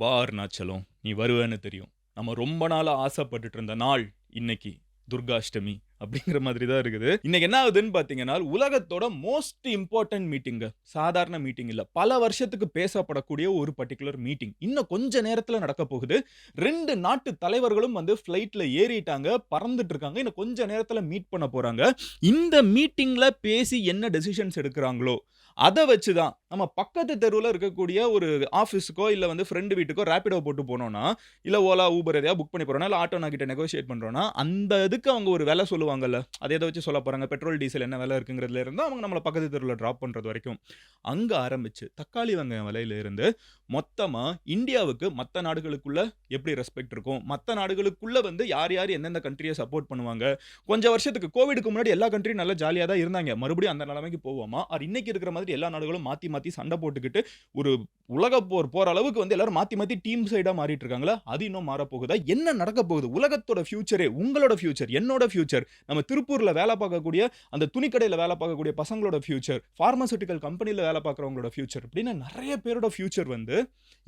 வா அருணாச்சலம், நீ வருவேன்னு தெரியும். நம்ம ரொம்ப நாளா ஆசைப்பட்டுட்டு இருந்த நாள் இன்னைக்கு. துர்காஷ்டமி அப்படிங்கிற மாதிரி தான் இருக்குது. இன்னைக்கு என்ன ஆகுதுன்னு பார்த்தீங்கன்னா, உலகத்தோட மோஸ்ட் இம்பார்ட்டன்ட் மீட்டிங்க. சாதாரண மீட்டிங் இல்ல. பல வருஷத்துக்கு பேசப்படக்கூடிய ஒரு பர்ட்டிகுலர் மீட்டிங். இன்னும் கொஞ்ச நேரத்துல நடக்கப் போகுது. 2 நாட்டு தலைவர்களும் வந்து ஃப்ளைட்ல ஏறிட்டாங்க, பறந்துட்டு இருக்காங்க. இன்னும் கொஞ்ச நேரத்துல மீட் பண்ண போறாங்க. இந்த மீட்டிங்ல பேசி என்ன டெசிஷன்ஸ் எடுக்குறாங்களோ, அத வச்சு தான் நம்ம பக்கத்து தெருவுல இருக்கக்கூடிய ஒரு ஆஃபீஸ்க்கோ, இல்ல வந்து ஃபிரெண்ட் வீட்டுக்கோ ரேபிடோ போட்டு போனோம்னா, இல்ல ஓலா, ஊபர் எதையாவது புக் பண்ணி போறோம்னா, இல்ல ஆட்டோனா கிட்ட நெகோஷியேட் பண்றோம்னா, அந்த இதுக்கு அவங்க ஒரு விலை சொல்லுவாங்கல்ல. அத எத வச்சு சொல்லப் போறாங்க? பெட்ரோல், டீசல் என்ன விலை இருக்குங்கிறதுல இருந்து அவங்க நம்மள பக்கத்து தெருவுல டிராப் பண்றது வரைக்கும். அங்க ஆரம்பிச்சு தக்காளி வெங்காயம் விலையில இருந்து மொத்தமா இந்தியாவுக்கு மத்த நாடுகளுக்குள்ள எப்படி ரெஸ்பெக்ட் இருக்கும்? மத்த நாடுகளுக்குள்ள வந்து யார் யார் எந்தெந்த கண்ட்ரிய சப்போர்ட் பண்ணுவாங்க? கொஞ்சம் வருஷத்துக்கு கோவிட்க்கு முன்னாடி எல்லா கண்ட்ரியும் நல்லா ஜாலியா தான் இருந்தாங்க. மறுபடியும் அந்த நிலைமைக்கு போவோமா? ஆர் இன்னைக்கு இருக்கிற மாதிரி எல்லா நாடுகளும் மாத்தி மாத்தி சண்டை போட்டுக்கிட்டு ஒரு உலகப் போர் போற அளவுக்கு வந்து எல்லாரும் மாத்தி மாத்தி டீம் சைடா மாறிட்டு இருக்காங்களா? அது இன்னும் மாறப் போகுதா? என்ன நடக்கப் போகுது? உலகத்தோட ஃபியூச்சரே, உங்களோட ஃபியூச்சர், என்னோட ஃபியூச்சர், நம்ம திருப்பூர்ல வேலை பார்க்கக்கூடிய அந்த துணிக்கடையில வேலை பார்க்கக்கூடிய பசங்களோட ஃபியூச்சர், பார்மசூட்டிக்கல் கம்பெனில வேலை பார்க்கிறவங்களோட ஃபியூச்சர் இப்படின்னு நெறைய பேரோட ஃபியூச்சர் வந்து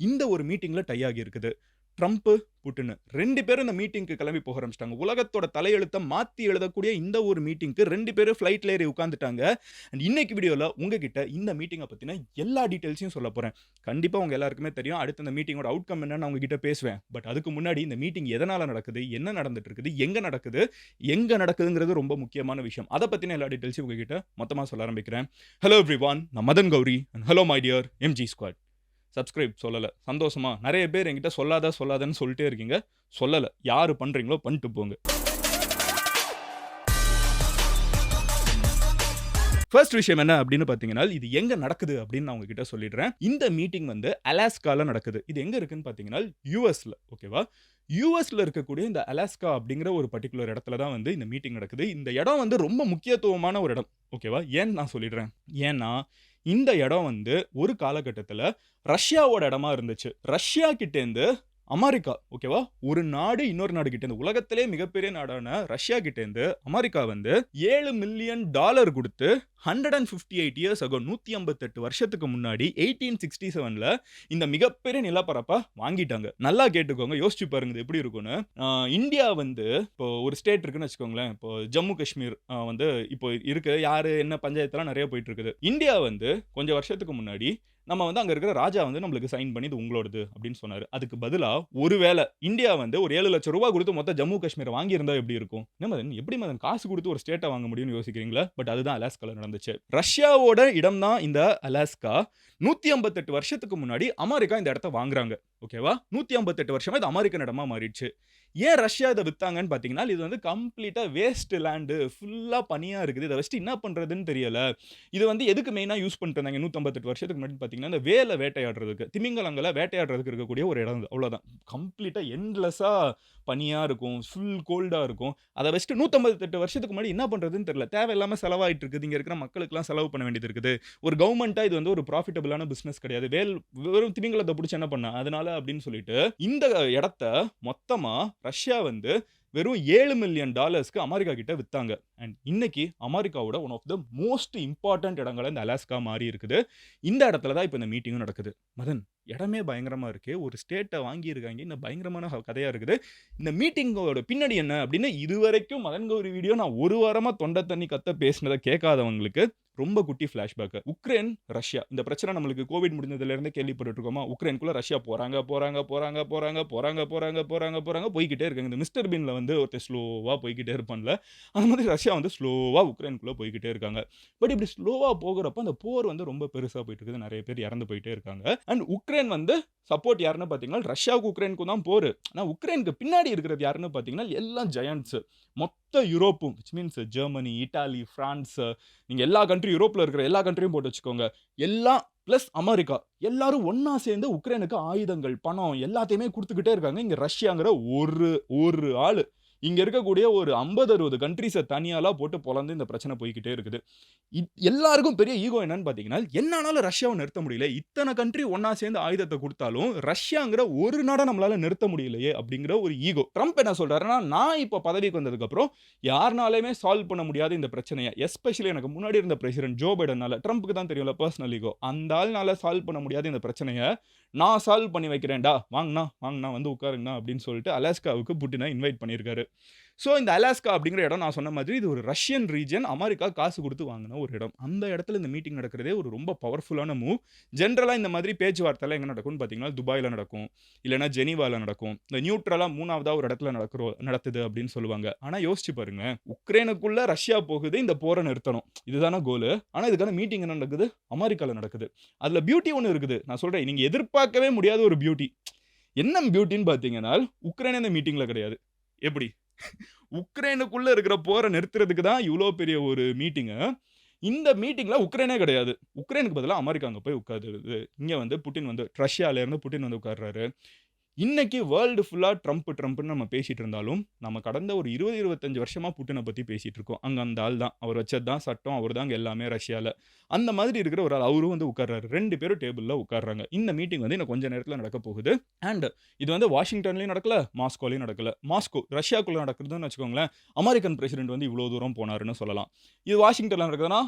இந்த ஒரு மீட்டிங்ல டை ஆகி இருக்குது. ட்ரம்ப், புட்டின் 2 பேரும் இந்த மீட்டிங்க்கு கிளம்பி போக ஆரம்பிச்சுட்டாங்க. உலகத்தோட தலையெழுத்த மாத்தி எழுதக்கூடிய இந்த ஒரு மீட்டிங்க்கு 2 பேரும் ஃப்ளைட்ல ஏறி உட்கார்ந்துட்டாங்க. அண்ட் இன்னைக்கு வீடியோல உங்ககிட்ட இந்த மீட்டிங்க பத்தின எல்லா டீடைல்ஸையும் சொல்லப் போறேன். கண்டிப்பா உங்க எல்லாருக்குமே தெரியும். அடுத்து இந்த மீட்டிங்கோட அவுட்கம் என்னன்னு நான் உங்ககிட்ட பேசுவேன். பட் அதுக்கு முன்னாடி இந்த மீட்டிங் எதனால நடக்குது? என்ன நடந்துட்டு இருக்குது? எங்க நடக்குதுங்கிறது ரொம்ப முக்கியமான விஷயம். அத பத்தின எல்லா டீடைல்ஸையும் உங்ககிட்ட மொத்தமா சொல்ல ஆரம்பிக்கிறேன். ஹலோ எவ்ரிவான், நான் Madan Gowri and hello my dear MG squad. Subscribe சொல்லல. சந்தோஷமா? நெறைய பேர் என்கிட்ட சொல்லாதன்னு சொல்லிட்டே இருக்கீங்க. சொல்லல. யாரு பண்றீங்களோ பண்ணிட்டு போங்க. ஃபர்ஸ்ட் விஷயம் என்ன அப்படின்னு பார்த்தீங்கன்னா, இது எங்க நடக்குது அப்படின்னு நான் உங்ககிட்ட சொல்லிடுறேன். இந்த மீட்டிங் வந்து அலாஸ்கால நடக்குது. இது எங்க இருக்குன்னு பார்த்தீங்கன்னா, யுஎஸ்ல. ஓகேவா? யுஎஸ்ல இருக்கக்கூடிய இந்த அலாஸ்கா அப்படிங்கிற ஒரு பர்ட்டிகுலர் இடத்துல தான் வந்து இந்த மீட்டிங் நடக்குது. இந்த இடம் வந்து ரொம்ப முக்கியத்துவமான ஒரு இடம். ஓகேவா? ஏன்னு நான் சொல்லிடுறேன். ஏன்னா, இந்த இடம் வந்து ஒரு காலகட்டத்தில ரஷ்யாவோட இடமா இருந்துச்சு. ரஷ்யா கிட்டேருந்து அமெரிக்கா, ஓகேவா? ஒரு நாடு இன்னொரு நாடு கிட்ட இருந்து உலகத்திலே மிகப்பெரிய நாடான ரஷ்யா கிட்ட இருந்து அமெரிக்கா வந்து $7 மில்லியன் குடுத்து 158 இயர்ஸ் அகோ 158 வருஷத்துக்கு முன்னாடி 1867ல இந்த மிகப்பெரிய நிலப்பரப்ப வாங்கிட்டாங்க. நல்லா கேட்டுக்கோங்க. யோசிச்சு பாருங்க இது எப்படி இருக்கும்னு. இந்தியா வந்து இப்போ ஒரு ஸ்டேட் இருக்குன்னு வச்சுக்கோங்களேன். இப்போ ஜம்மு காஷ்மீர் வந்து இப்போ இருக்கு. யாரு என்ன பஞ்சாயத்துலாம் நெறைய போயிட்டு இருக்குது. இந்தியா வந்து கொஞ்சம் வருஷத்துக்கு முன்னாடி நம்ம வந்து அங்க இருக்கிற ராஜா வந்து நம்மளுக்கு சைன் பண்ணி இது உங்களோடது அப்படின்னு சொன்னாரு. அதுக்கு பதிலா ஒருவேள இந்தியா வந்து ஒரு ₹7,00,000 குடுத்து மொத்த ஜம்மு காஷ்மீர வாங்கியிருந்தா எப்படி இருக்கும்? என்ன மதன், எப்படி மதன் காசு குடுத்து ஒரு ஸ்டேட்ட வாங்க முடியும்னு யோசிக்கிறீங்களா? பட் அதுதான் அலாஸ்கால நடந்துச்சு. ரஷ்யாவோட இடம் தான் இந்த அலாஸ்கா. 158 வருஷத்துக்கு முன்னாடி அமெரிக்கா இந்த இடத்த வாங்குறாங்க. ஓகேவா? 158 வருஷமா இது அமெரிக்கன் இடமா மாறிடுச்சு. ஏன் ரஷ்யா இத வித்தாங்கன்னு பார்த்தீங்கன்னா, இது வந்து கம்ப்ளீட்டா வேஸ்ட் லேண்ட் ஃபுல்லா பனியா இருக்குது. இத வச்சுட்டு என்ன பண்றதுன்னு தெரியல. இது வந்து எதுக்கு மெயினா யூஸ் பண்ணிட்டு இருந்தாங்க 158 வருஷத்துக்கு முன்னாடி பார்த்தீங்கன்னா, இந்த வேல வேட்டையாடுறதுக்கு, திமிங்கலங்கள வேட்டையாடுறதுக்கு இருக்கக்கூடிய ஒரு இடம் அது. அவ்வளோதான். கம்ப்ளீட்டா எண்ட்லெஸ்ஸா பனியா இருக்கும். ஃபுல் கோல்டா இருக்கும். அத வச்சுட்டு 158 வருஷத்துக்கு முன்னாடி என்ன பண்றதுன்னு தெரியல. தேவையில்லாம செலவாயிட்டு இருக்குது. இங்க இருக்கிற மக்களுக்கெல்லாம் செலவு பண்ண வேண்டியது இருக்குது. ஒரு கவர்ன்மென்ட்டா இது வந்து ஒரு ப்ராஃபிட்டபிளான பிசினஸ் கிடையாது. வெறும் திமிங்கலத்த புடிச்சு என்ன பண்ண? அதனால அப்படின்னு சொல்லிட்டு இந்த இடத்த மொத்தமா ரஷ்யா வந்து வெறும் $7 மில்லியன் அமெரிக்கா கிட்ட வித்தாங்க. அண்ட் இன்னைக்கு அமெரிக்காவோட one of the most important இடங்களா இந்த அலாஸ்கா மாறி இருக்குது. இந்த இடத்துல தான் இப்ப இந்த மீட்டிங்கும் நடக்குது. மதன், இடமே பயங்கரமா இருக்கே. ஒரு ஸ்டேட்ட வாங்கியிருக்காங்க. இன்னும் பயங்கரமான கதையா இருக்குது. இந்த மீட்டிங்கோட பின்னணி என்ன அப்படின்னு இதுவரைக்கும் மதன் கௌரி வீடியோ நான் ஒரு வாரமா தொண்ட தண்ணி கத்த பேசினத கேட்காதவங்களுக்கு ரொம்ப குட்டி ஃபிளாஷ்பேக். உக்ரைன், ரஷ்யா இந்த பிரச்சனை நம்மளுக்கு கோவிட் முடிஞ்சதுல இருந்தே கேள்விப்பட்டுட்டு இருக்கோமா? உக்ரைனுக்குள்ள ரஷ்யா போறாங்க போய்க்கிட்டே இருக்காங்க. இந்த மிஸ்டர் பீன்ல வந்து ஒருத்தன் ஸ்லோவா போய்க்கிட்டே இருப்பான்ல, அந்த மாதிரி ரஷ்யா வந்து ஸ்லோவா உக்ரைனுக்குள்ள போய்க்கிட்டே இருக்காங்க. பட் இப்படி ஸ்லோவா போகிறப்ப அந்த போர் வந்து ரொம்ப பெருசா போயிட்டு இருக்குது. நிறைய பேர் இறந்து போயிட்டே இருக்காங்க. அண்ட் உக்ரைன் வந்து சப்போர்ட் யாருன்னு பார்த்தீங்கன்னா, ரஷ்யாவுக்கும் உக்ரைனுக்கும் தான் போர். ஆனா உக்ரைனுக்கு பின்னாடி இருக்கிறது யாருன்னு பார்த்தீங்கன்னா, எல்லாம் ஜெயண்ட்ஸ். மொத்த யூரோப்பும் which means Germany, Italy, France, நீங்க எல்லா கண்ட்ரி யூரோப்ல இருக்கிற எல்லா கண்ட்ரியும் போட்டு வச்சுக்கோங்க. எல்லாம் பிளஸ் அமெரிக்கா எல்லாரும் ஒண்ணா சேர்ந்து உக்ரைனுக்கு ஆயுதங்கள், பணம் எல்லாத்தையுமே குடுத்துக்கிட்டே இருக்காங்க. இங்க ரஷ்யாங்கிற ஒரு ஆளு இங்க இருக்கக்கூடிய ஒரு 50, 60 கண்ட்ரீஸ தனியாளா போட்டு பொளந்து இந்த பிரச்சனை போய்க்கிட்டே இருக்குது. எல்லாருக்கும் பெரிய ஈகோ என்னன்னு பார்த்தீங்கன்னா, என்ன ஆனாலும் ரஷ்யாவ நிறுத்த முடியல. இத்தன கண்ட்ரி ஒண்ணா சேர்ந்து ஆயுதத்த குடுத்தாலும், ரஷ்யாங்கிற ஒரு நாட நம்மளால நிறுத்த முடியலையே அப்படிங்கிற ஒரு ஈகோ. ட்ரம்ப் என்ன சொல்றாருன்னா, நான் இப்ப பதவிக்கு வந்ததுக்கப்புறம் யாருனாலயுமே சால்வ் பண்ண முடியாத இந்த பிரச்சனைய, எஸ்பெஷலி எனக்கு முன்னாடி இருந்த பிரசிடென்ட் ஜோ பைடன்னால, ட்ரம்ப்க்கு தான் தெரியும்ல பெர்சனல் ஈகோ. அந்த ஆள்னால சால்வ் பண்ண முடியாத இந்த பிரச்சனைய, நான் சால்வ் பண்ணி வைக்கிறேன்டா. வாங்கண்ணா, வாங்கண்ணா வந்து உட்காருங்கண்ணா அப்படின்னு சொல்லிட்டு அலாஸ்காவுக்கு புட்டின இன்வைட் பண்ணியிருக்காரு. ஸோ இந்த அலாஸ்கா அப்படிங்கிற இடம் நான் சொன்ன மாதிரி இது ஒரு ரஷ்யன் ரீஜன். அமெரிக்கா காசு குடுத்து வாங்குன ஒரு இடம். அந்த இடத்துல இந்த மீட்டிங் நடக்கிறதே ஒரு ரொம்ப பவர்ஃபுல்லான மூவ். ஜெனரலா இந்த மாதிரி பேச்சுவார்த்தைலாம் எங்க நடக்கும்னு பார்த்தீங்கன்னா, துபாய்ல நடக்கும். இல்லன்னா ஜெனீவால நடக்கும். இந்த நியூட்ரலா 3வதா ஒரு இடத்துல நடத்துது அப்படின்னு சொல்லுவாங்க. ஆனா யோசிச்சு பாருங்க. உக்ரைனுக்குள்ள ரஷ்யா போகுது. இந்த போர நிறுத்தணும். இதுதானே கோலு. ஆனா இதுக்கான மீட்டிங் என்ன நடக்குது? அமெரிக்கால நடக்குது. அதுல பியூட்டி ஒண்ணு இருக்குது. நான் சொல்றேன். நீங்க எதிர்பார்க்கவே முடியாத ஒரு பியூட்டி. என்ன பியூட்டின்னு பார்த்தீங்கன்னா, உக்ரைன் அந்த மீட்டிங்ல கிடையாது. எப்படி? உக்ரைனுக்குள்ள இருக்கிற போர நிறுத்துறதுக்கு தான் இவ்ளோ பெரிய ஒரு மீட்டிங்க. இந்த மீட்டிங்ல உக்ரைனே கிடையாது. உக்ரைனுக்கு பதிலா அமெரிக்கா அங்க போய் உட்காருது. இங்க வந்து புட்டின் வந்து ரஷ்யால இருந்து புட்டின் வந்து உட்கார்றாரு. இன்னைக்கு வேர்ல்டு ஃபுல்லா ட்ரம்ப்ன்னு நம்ம பேசிட்டு இருந்தாலும், நம்ம கடந்த ஒரு 20, 25 வருஷமா புட்டின பத்தி பேசிட்டு இருக்கோம். அங்க அந்த ஆள் தான். அவர் வச்சது தான் சட்டம். அவர் தாங்க எல்லாமே ரஷ்யால. அந்த மாதிரி இருக்கிற ஒரு ஆள். அவரும் வந்து உட்கார்றாரு. 2 பேரும் டேபிள்ல உட்கார்றாங்க. இந்த மீட்டிங் வந்து இன்னும் கொஞ்ச நேரத்துல நடக்க போகுது. அண்ட் இது வந்து வாஷிங்டன்லயும் நடக்கல, மாஸ்கோலயும் நடக்கல. மாஸ்கோ ரஷ்யாக்குள்ள நடக்குதுன்னு வச்சுக்கோங்களேன். அமெரிக்கன் பிரசிடென்ட் வந்து இவ்ளோ தூரம் போனாருன்னு சொல்லலாம். இது வாஷிங்டன்ல நடக்குதுன்னா,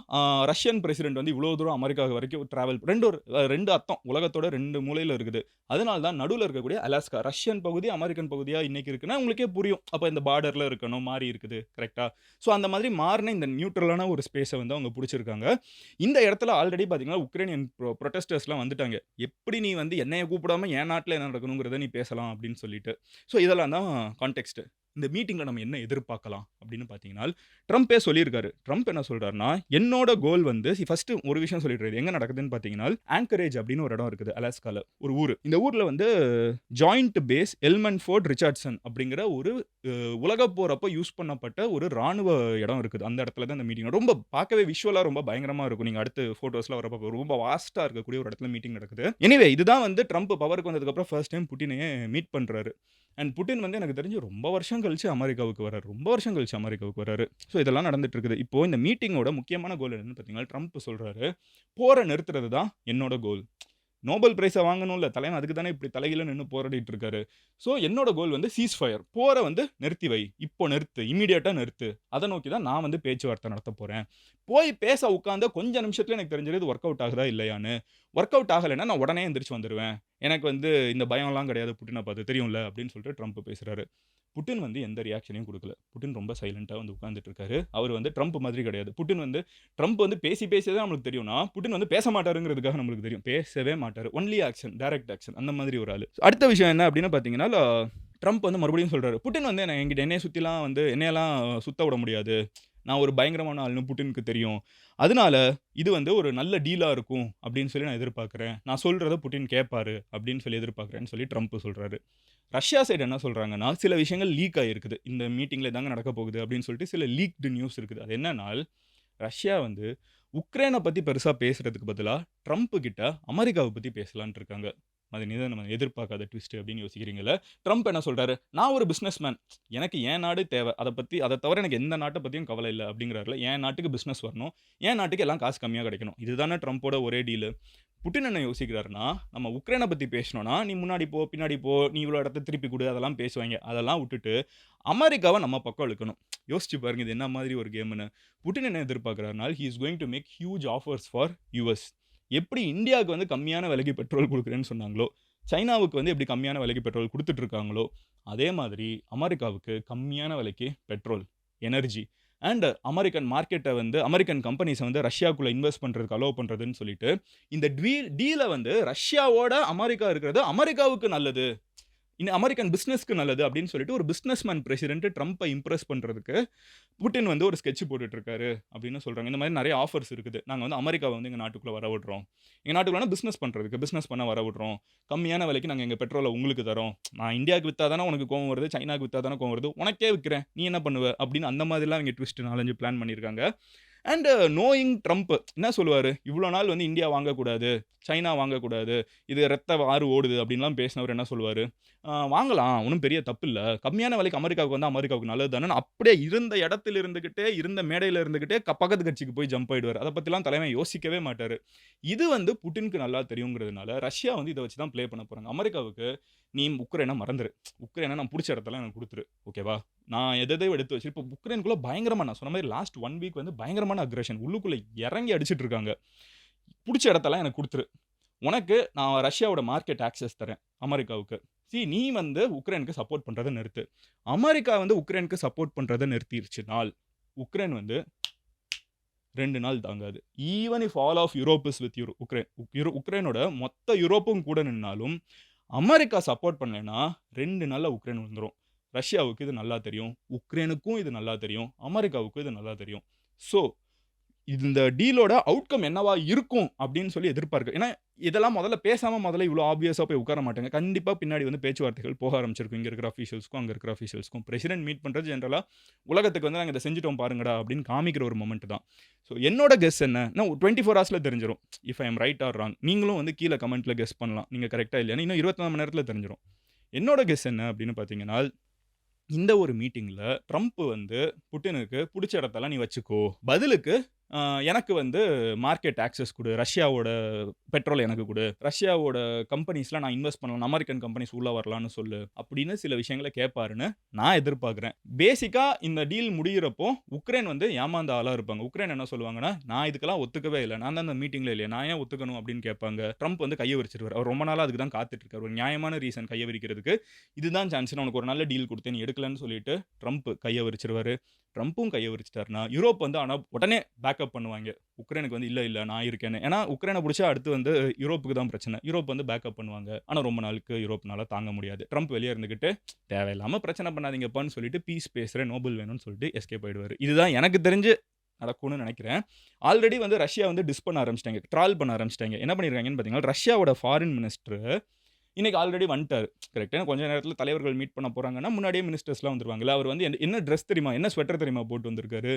ரஷ்யன் பிரசிடென்ட் வந்து இவ்ளோ தூரம் அமெரிக்கா வரைக்கும் டிராவல் 2 அர்த்தம். உலகத்தோட 2 மூலையில இருக்குது. அதனால தான் நடுவுல இருக்கக்கூடிய அலாஸ்கா ரஷ்யன் பகுதி, அமெரிக்கன் பகுதியா இன்னைக்கு இருக்குன்னா உங்களுக்கே புரியும். அப்ப இந்த பார்டர்ல இருக்கணும், மாறி இருக்குது. கரெக்ட்டா? ஸோ அந்த மாதிரி மாறுன இந்த நியூட்ரலான ஒரு ஸ்பேஸ வந்து அவங்க புடிச்சிருக்காங்க. இந்த இடத்துல ஆல்ரெடி பார்த்தீங்கன்னா, உக்ரைனியன் புரொட்டஸ்டர்ஸ்லாம் வந்துட்டாங்க. எப்படி நீ வந்து என்னைய கூப்பிடாம என் நாட்ல என்ன நடக்கணுங்கிறத நீ பேசலாம் அப்படின்னு சொல்லிட்டு. ஸோ இதெல்லாம் தான் கான்டெக்ஸ்ட். இந்த மீட்டிங்ல நம்ம என்ன எதிர்பார்க்கலாம் அப்படின்னு பார்த்தீங்கன்னா, ட்ரம்பே சொல்லியிருக்காரு. ட்ரம்ப் என்ன சொல்றாருன்னா, என்னோட கோல் வந்து ஃபர்ஸ்ட் ஒரு விஷயம் சொல்லிடுறாரு. எங்க நடக்குதுன்னு பார்த்தீங்கன்னா, ஆங்கரேஜ் அப்படின்னு ஒரு இடம் இருக்குது அலாஸ்கால. ஒரு ஊரு. இந்த ஊர்ல வந்து ஜாயிண்ட் பேஸ் எல்மன்ஃபோர்ட் ரிச்சர்ட்சன் அப்படிங்கிற ஒரு உலகப் போர் அப்போ யூஸ் பண்ணப்பட்ட ஒரு ராணுவ இடம் இருக்குது. அந்த இடத்துல தான் இந்த மீட்டிங். ரொம்ப பார்க்கவே விஷுவலா ரொம்ப பயங்கரமா இருக்கும். நீங்க அடுத்து ஃபோட்டோஸ்லாம் வரப்போ ரொம்ப வாஸ்ட்டா இருக்கக்கூடிய ஒரு இடத்துல மீட்டிங் நடக்குது. எனிவே இதுதான் வந்து ட்ரம்ப் பவருக்கு வந்ததுக்கு அப்புறம் ஃபர்ஸ்ட் டைம் புட்டினையே மீட் பண்றாரு. அண்ட் புட்டின் வந்து எனக்கு தெரிஞ்சு ரொம்ப வருஷம் கழிச்சு அமெரிக்காவுக்கு வராரு. ரொம்ப வருஷம் கழிச்சு அமெரிக்காவுக்கு வராரு. ஸோ இதெல்லாம் நடந்துட்டு இருக்குது. இப்போ இந்த மீட்டிங்கோட முக்கியமான கோல் என்னன்னு பார்த்தீங்கன்னா, ட்ரம்ப் சொல்றாரு, போர நிறுத்துறது தான் என்னோட கோல். நோபல் பிரைஸ வாங்கணும்ல. தலைவன் அதுக்கு தானே இப்படி தலைகீழ நின்னு போராடிட்டு இருக்காரு. ஸோ என்னோட கோல் வந்து சீஸ் ஃபயர். போர வந்து நிறுத்தி வை. இப்போ நிறுத்து. இம்மீடியட்டா நிறுத்து. அத நோக்கி தான் நான் வந்து பேச்சுவார்த்தை நடத்தப் போறேன். போய் பேச உட்கார்ந்த கொஞ்ச நிமிஷத்துல எனக்கு தெரிஞ்சிருது வொர்க் அவுட் ஆகுதா இல்லையான்னு. வொர்க் அவுட் ஆகலைன்னா நான் உடனே எந்திரிச்சு வந்துருவேன். எனக்கு வந்து இந்த பயம்லாம் கிடையாது புட்டின பார்த்து தெரியும்ல அப்படின்னு சொல்லிட்டு ட்ரம்ப் பேசுறாரு. புட்டின் வந்து எந்த ரியாக்ஷனையும் குடுக்கல. புட்டின் ரொம்ப சைலன்ட்டா வந்து உட்கார்ந்துட்டு இருக்காரு. அவர் வந்து ட்ரம்ப் மாதிரி கிடையாது. புட்டின் வந்து ட்ரம்ப் வந்து பேசி தான் நம்மளுக்கு தெரியும்னா, புட்டின் வந்து பேச மாட்டாருங்கிறதுக்காக நம்மளுக்கு தெரியும். பேசவே மாட்டாரு. ஒன்லி ஆக்ஷன், டைரக்ட் ஆக்ஷன் அந்த மாதிரி ஒரு ஆளு. அடுத்த விஷயம் என்ன அப்படின்னு பார்த்தீங்கன்னா, ட்ரம்ப் வந்து மறுபடியும் சொல்றாரு. புட்டின் வந்து என்னைய சுத்திலாம் வந்து என்னையெல்லாம் சுத்த விட முடியாது. நான் ஒரு பயங்கரமான ஆளுன்னு புட்டினுக்கு தெரியும். அதனால இது வந்து ஒரு நல்ல டீலா இருக்கும் அப்படின்னு சொல்லி நான் எதிர்பார்க்கிறேன். நான் சொல்றத புட்டின் கேட்பாரு அப்படின்னு சொல்லி எதிர்பார்க்கிறேன்னு சொல்லி ட்ரம்ப் சொல்றாரு. ரஷ்யா சைடு என்ன சொல்றாங்கன்னா, சில விஷயங்கள் லீக் ஆகியிருக்குது. இந்த மீட்டிங்ல இதாங்க நடக்க போகுது அப்படின்னு சொல்லிட்டு சில லீக்டு நியூஸ் இருக்குது. அது என்னன்னா, ரஷ்யா வந்து உக்ரைன பத்தி பெருசா பேசுறதுக்கு பதிலா, ட்ரம்ப் கிட்ட அமெரிக்காவ பத்தி பேசலான்ட்டு இருக்காங்க. அது நம்ம எதிர்பார்க்காத ட்விஸ்ட் அப்படின்னு யோசிக்கிறீங்கல்ல. ட்ரம்ப் என்ன சொல்றாரு, நான் ஒரு பிசினஸ் மேன். எனக்கு என் நாடு தேவை. அத தவிர எனக்கு எந்த நாட்ட பத்தியும் கவலை இல்ல அப்படிங்கிறார்ல. என் நாட்டுக்கு பிசினஸ் வரணும். என் நாட்டுக்கு எல்லாம் காசு கம்மியா கிடைக்கணும். இதுதானே ட்ரம்போட ஒரே டீலு. புட்டின் என்ன யோசிக்கிறாருன்னா, நம்ம உக்ரைன பத்தி பேசினோம்னா, நீ முன்னாடி போ, பின்னாடி போ, நீ இவ்வளோ இடத்த திருப்பி குடு அதெல்லாம் பேசுவாய்ங்க. அதெல்லாம் விட்டுட்டு அமெரிக்காவ நம்ம பக்கம் இழுக்கணும். யோசிச்சு பாருங்க இது என்ன மாதிரி ஒரு கேம்ன்னு. புட்டின் என்ன எதிர்பார்க்கிறார்னா, he is going to make huge offers for US. எப்படி இந்தியாவுக்கு வந்து கம்மியான விலைக்கு பெட்ரோல் குடுக்குறேன்னு சொன்னாங்களோ, சைனாவுக்கு வந்து எப்படி கம்மியான விலைக்கு பெட்ரோல் குடுத்துட்டு இருக்காங்களோ, அதே மாதிரி அமெரிக்காவுக்கு கம்மியான விலைக்கு பெட்ரோல், எனர்ஜி அண்ட் அமெரிக்கன் மார்க்கெட்ட வந்து அமெரிக்கன் கம்பெனிஸ வந்து ரஷ்யாக்குள்ள இன்வெஸ்ட் பண்றதுக்கு அலோவ் பண்றதுன்னு சொல்லிட்டு, இந்த டீல வந்து ரஷ்யாவோட அமெரிக்கா இருக்கிறது அமெரிக்காவுக்கு நல்லது. அமெரிக்கன் பிசினஸ்க்கு நல்லது அப்படின்னு சொல்லிட்டு ஒரு பிசினஸ்மேன் பிரசிடென்ட் ட்ரம்பை இம்ப்ரெஸ் பண்றதுக்கு புட்டின் வந்து ஒரு ஸ்கெட்ச் போட்டுட்டு இருக்காரு அப்படின்னு சொல்றாங்க. இந்த மாதிரி நிறைய ஆஃபர்ஸ் இருக்குது. நாங்க வந்து அமெரிக்காவை வந்து எங்க நாட்டுக்குள்ள வர விடுறோம். எங்க நாட்டுக்குள்ள பிசினஸ் பண்றதுக்கு பிசினஸ் பண்ண வர விடுறோம். கம்மியான விலைக்கு நாங்க எங்க பெட்ரோலை உங்களுக்கு தரோம். நான் இந்தியாவுக்கு வித்தா தானே உனக்கு கோவம் வருது, சைனாக்கு வித்தா தானே கோவம் வருது, உனக்கே விற்கிறேன் நீ என்ன பண்ணுவ அப்படின்னு அந்த மாதிரிலாம் அவங்க ட்விஸ்ட் 4, 5 பிளான் பண்ணியிருக்காங்க. அண்ட் நோயிங் ட்ரம்ப் என்ன சொல்லுவாரு? இவ்ளோ நாள் வந்து இந்தியா வாங்கக்கூடாது, சைனா வாங்கக்கூடாது, இது ரத்த ஆறு ஓடுது அப்படின்லாம் பேசினவர் என்ன சொல்லுவாரு? வாங்கலாம். ஒண்ணும் பெரிய தப்பு இல்ல. கம்மியான விலைக்கு அமெரிக்காவுக்கு வந்தா அமெரிக்காவுக்கு நல்லது தானேன்னு அப்படியே இருந்த இடத்தில் இருந்துகிட்டே, இருந்த மேடையில இருந்துகிட்டே பக்கத்து கட்சிக்கு போய் ஜம்ப் ஆயிடுவாரு. அத பத்திலாம் தலைவன் யோசிக்கவே மாட்டாரு. இது வந்து புட்டினுக்கு நல்லா தெரியுங்கிறதுனால, ரஷ்யா வந்து இத வச்சு தான் ப்ளே பண்ண போறாங்க. அமெரிக்காவுக்கு நீ உக்ரைன மறந்துரு. உக்ரைன நான் புடிச்ச இடத்தெல்லாம் எனக்கு குடுத்துரு. ஓகேவா? நான் எதெதையோ எடுத்து வச்சு இப்போ உக்ரைனுக்குள்ள பயங்கரமா நான் சொன்ன மாரி லாஸ்ட் 1 வீக் வந்து பயங்கரமான அக்ரஷன். உள்ளுக்குள்ள இறங்கி அடிச்சிட்டு இருக்காங்க. புடிச்ச இடத்தெல்லாம் எனக்கு குடுத்துரு. உனக்கு நான் ரஷ்யாவோட மார்க்கெட் ஆக்சஸ் தரேன், அமெரிக்காவுக்கு. நீ வந்து உக்ரைனுக்கு சப்போர்ட் பண்றத நிறுத்து. அமெரிக்கா வந்து உக்ரைனுக்கு சப்போர்ட் பண்றத நிறுத்திருச்சுனால், உக்ரைன் வந்து 2 நாள் தாங்காது. Even if all of Europe is with Ukraine. உக்ரைனோட மொத்த யூரோப்பும் கூட நின்னாலும், அமெரிக்கா சப்போர்ட் பண்ணலைன்னா 2 நாள்ல உக்ரைன் விழுந்துரும். ரஷ்யாவுக்கு இது நல்லா தெரியும். உக்ரைனுக்கும் இது நல்லா தெரியும். அமெரிக்காவுக்கும் இது நல்லா தெரியும். ஸோ இந்த டீலோட அவுட்கம் என்னவா இருக்கும் அப்படின்னு சொல்லி எதிர்பார்க்க. ஏன்னா இதெல்லாம் முதல்ல பேசாம முதல்ல இவ்வளோ ஆப்வியஸா போய் உட்கார மாட்டாங்க. கண்டிப்பா பின்னாடி வந்து பேச்சுவார்த்தைகள் போக ஆரம்பிச்சிருக்கும். இங்க இருக்கிற அஃபிஷியல்ஸ்க்கும், அங்க இருக்கிற அஃபிஷியல்ஸ்க்கும். பிரசிடென்ட் மீட் பண்றது ஜெனரலா உலகத்துக்கு வந்து நாங்க இத செஞ்சுட்டோம் பாருங்கடா அப்படின்னு காமிக்கிற ஒரு மொமெண்ட் தான். ஸோ என்னோட கெஸ் என்ன? 24 ஹவர்ஸ்ல தெரிஞ்சிரும். If I am right or wrong. நீங்களும் வந்து கீழ கமெண்ட்ல கெஸ் பண்ணலாம். நீங்க கரெக்ட்டா இல்லையான்னு. இன்னும் 24 மணி நேரத்துல தெரிஞ்சிரும். என்னோட கெஸ் என்ன அப்படின்னு பார்த்தீங்கன்னா, இந்த ஒரு மீட்டிங்ல ட்ரம்ப் வந்து புட்டினுக்கு புடிச்ச இடத்தெல்லாம் நீ வச்சுக்கோ. பதிலுக்கு எனக்கு வந்து மார்க்கெட் ஆக்சஸ் குடு. ரஷ்யாவோட பெட்ரோல் எனக்கு குடு. ரஷ்யாவோட கம்பெனிஸ்ல நான் இன்வெஸ்ட் பண்ணலாம். அமெரிக்கன் கம்பெனிஸ் உள்ள வரலான்னு சொல்லு. அப்படின்னு சில விஷயங்கள கேட்பாருன்னு நான் எதிர்பார்க்கிறேன். பேசிக்கா இந்த டீல் முடியிறப்போ உக்ரைன் வந்து ஏமாந்த ஆளா இருப்பாங்க. உக்ரைன் என்ன சொல்லுவாங்கன்னா, நான் இதுக்கெல்லாம் ஒத்துக்கவே இல்ல. நான் தான் அந்த மீட்டிங்ல இல்லையே. நான் ஏன் ஒத்துக்கணும் அப்படின்னு கேட்பாங்க. ட்ரம்ப் வந்து கைய விரிச்சிருவாரு. அவர் ரொம்ப நாளா அதுக்கு தான் காத்துட்டு இருக்காரு. ஒரு நியாயமான ரீசன் கைய விரிக்கிறதுக்கு. இதுதான் சான்ஸ். நான் உனக்கு ஒரு நல்ல டீல் குடுத்தேன். நீ எடுக்கலன்னு சொல்லிட்டு ட்ரம்ப் கைய விரிச்சிருவாரு. ட்ரம்பும் கைய விரிச்சிட்டாருன்னா, யூரோப் வந்து ஆனா உடனே பேக்கப் பண்ணுவாங்க. உக்ரைனுக்கு வந்து இல்ல நான் இருக்கேன்னு. ஏன்னா உக்ரைன புடிச்சா அடுத்து வந்து யூரோப்புக்கு தான் பிரச்சனை. யூரோப் வந்து பேக்கப் பண்ணுவாங்க. ஆனா ரொம்ப நாளுக்கு யூரோப்னால தாங்க முடியாது. ட்ரம்ப் வெளிய இருந்துகிட்டு தேவையில்லாம பிரச்சனை பண்ணாதீங்கப்பான்னு சொல்லிட்டு பீஸ் பேசுறேன், நோபல் வேணும்னு சொல்லிட்டு எஸ்கேப் ஆயிடுவாரு. இதுதான் எனக்கு தெரிஞ்சு நடக்கும்னு நினைக்கிறேன். ஆல்ரெடி வந்து ரஷ்யா வந்து டிஸ் பண்ண ஆரம்பிச்சுட்டாங்க. ட்ரால் பண்ண ஆரம்பிச்சுட்டாங்க. என்ன பண்ணியிருக்காங்கன்னு பார்த்தீங்கன்னா, ரஷ்யாவோட ஃபாரின் மினிஸ்டர் இன்னைக்கு ஆல்ரெடி வந்துட்டாரு. கரெக்ட்டா கொஞ்ச நேரத்தில தலைவர்கள் மீட் பண்ண போறாங்கன்னா, முன்னாடியே மினிஸ்டர்ஸ்லாம் வந்துருவாங்கல்ல. அவர் வந்து என்ன டிரெஸ் தெரியுமா? என்ன ஸ்வெட்டர் தெரியுமா போட்டு வந்திருக்காரு?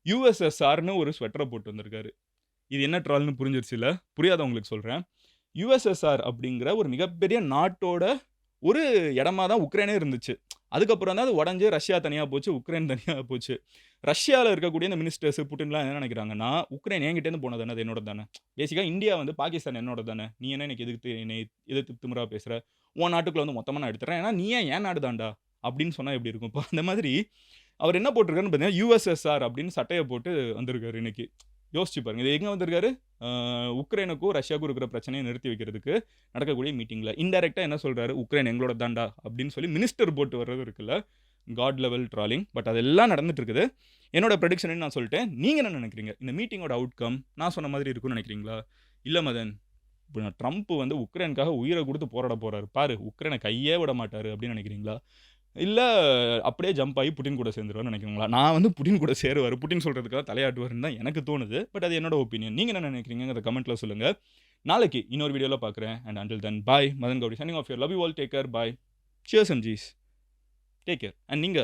யுஎஸ்எஸ்ஆர்ன்னு ஒரு ஸ்வெட்டர போட்டு வந்திருக்காரு. இது என்ன ட்ரால்ன்னு புரிஞ்சிருச்சுல்ல? புரியாதவங்களுக்கு சொல்றேன். யுஎஸ்எஸ்ஆர் அப்படிங்கிற ஒரு மிகப்பெரிய நாட்டோட ஒரு இடமா தான் உக்ரைனே இருந்துச்சு. அதுக்கப்புறம் தான் அது உடைஞ்சு ரஷ்யா தனியா போச்சு, உக்ரைன் தனியா போச்சு. ரஷ்யால இருக்கக்கூடிய இந்த மினிஸ்டர்ஸ், புட்டின்லாம் என்ன நினைக்கிறாங்கன்னா, உக்ரைன் என்கிட்டேருந்து போனது தானே, அது என்னோடது தானே. பேசிக்கா இந்தியா வந்து பாகிஸ்தான் என்னோடது தானே. நீ என்ன எனக்கு எதிர்த்து என்னை எதிர்த்து திமிரா பேசுற? உன் நாட்டுக்குள்ள வந்து மொத்தமா நான் எடுத்துறேன். ஏன்னா நீ ஏன் என் நாடு தான்டா அப்படின்னு சொன்னா எப்படி இருக்கும்? இப்போ அந்த மாதிரி அவர் என்ன போட்டிருக்காருன்னு பார்த்தீங்கன்னா, யுஎஸ்எஸ்ஆர் அப்படின்னு சட்டைய போட்டு வந்திருக்காரு இன்னைக்கு. யோசிச்சு பாருங்க. இது எங்க வந்திருக்காரு? உக்ரைனுக்கும், ரஷ்யாவுக்கும் இருக்கிற பிரச்சனைய நிறுத்தி வைக்கிறதுக்கு நடக்கக்கூடிய மீட்டிங்ல. இன்டைரக்ட்டா என்ன சொல்றாரு? உக்ரைன் எங்களோட தான்டா அப்படின்னு சொல்லி மினிஸ்டர் போட்டு வர்றது இருக்குல்ல. God level trolley. பட் அதெல்லாம் நடந்துட்டு இருக்குது. என்னோட ப்ரெடிக்ஷன்னு நான் சொல்லிட்டேன். நீங்க என்ன நினைக்கிறீங்க? இந்த மீட்டிங்கோட அவுட்கம் நான் சொன்ன மாதிரி இருக்கும்னு நினைக்கிறீங்களா? இல்ல மதன், இப்ப ட்ரம்ப் வந்து உக்ரைனுக்காக உயிர குடுத்து போராட போறாரு. பாரு உக்ரைன கையே விட மாட்டாரு அப்படின்னு நினைக்கிறீங்களா? இல்ல அப்படியே ஜம்ப் ஆகி புட்டின் கூட சேர்ந்துருவாருன்னு நினைக்கிறீங்களா? நான் வந்து புட்டின் கூட சேருவாரு. புட்டின் சொல்றதுக்காக தலையாட்டுவாருன்னு தான் எனக்கு தோணுது. பட் அது என்னோட ஒப்பீனியன். நீங்க என்ன நினைக்கிறீங்கங்கிறத கமெண்ட்ல சொல்லுங்க. நாளைக்கு இன்னொரு வீடியோல பார்க்குறேன். And until then bye. Madan Gowri signing off your love you all. Take care. Bye. Cheers and cheese. Take care. And நீங்க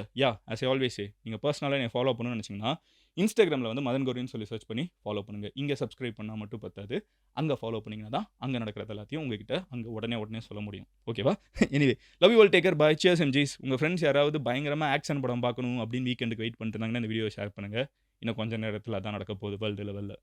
ஆஸ் ஐ ஆல்வேஸ் சே, நீங்க பர்சனலா என்னை ஃபாலோ பண்ணணும்னு நினைச்சீங்கன்னா, இன்ஸ்டாகிராம்ல வந்து மதன் கௌரின்னு சொல்லி சர்ச் பண்ணி ஃபாலோ பண்ணுங்க. இங்க சப்ஸ்கிரைப் பண்ணா மட்டும் பத்தாது. அங்க ஃபாலோ பண்ணீங்கன்னா தான் அங்க நடக்கிறது எல்லாத்தையும் உங்ககிட்ட அங்க உடனே சொல்ல முடியும். ஓகேவா? Anyway love you all. Take care. Bye. Cheers and ஜீஸ். உங்க ஃப்ரெண்ட்ஸ் யாராவது பயங்கரமா ஆக்ஷன் படம் பார்க்கணும் அப்படின்னு வீக்கெண்டுக்கு வெயிட் பண்ணிட்டு இருந்தாங்கன்னா இந்த வீடியோவை ஷேர் பண்ணுங்க. இன்னும் கொஞ்ச நேரத்துல அதான் நடக்க போகுது வேர்ல்டு லெவல்ல.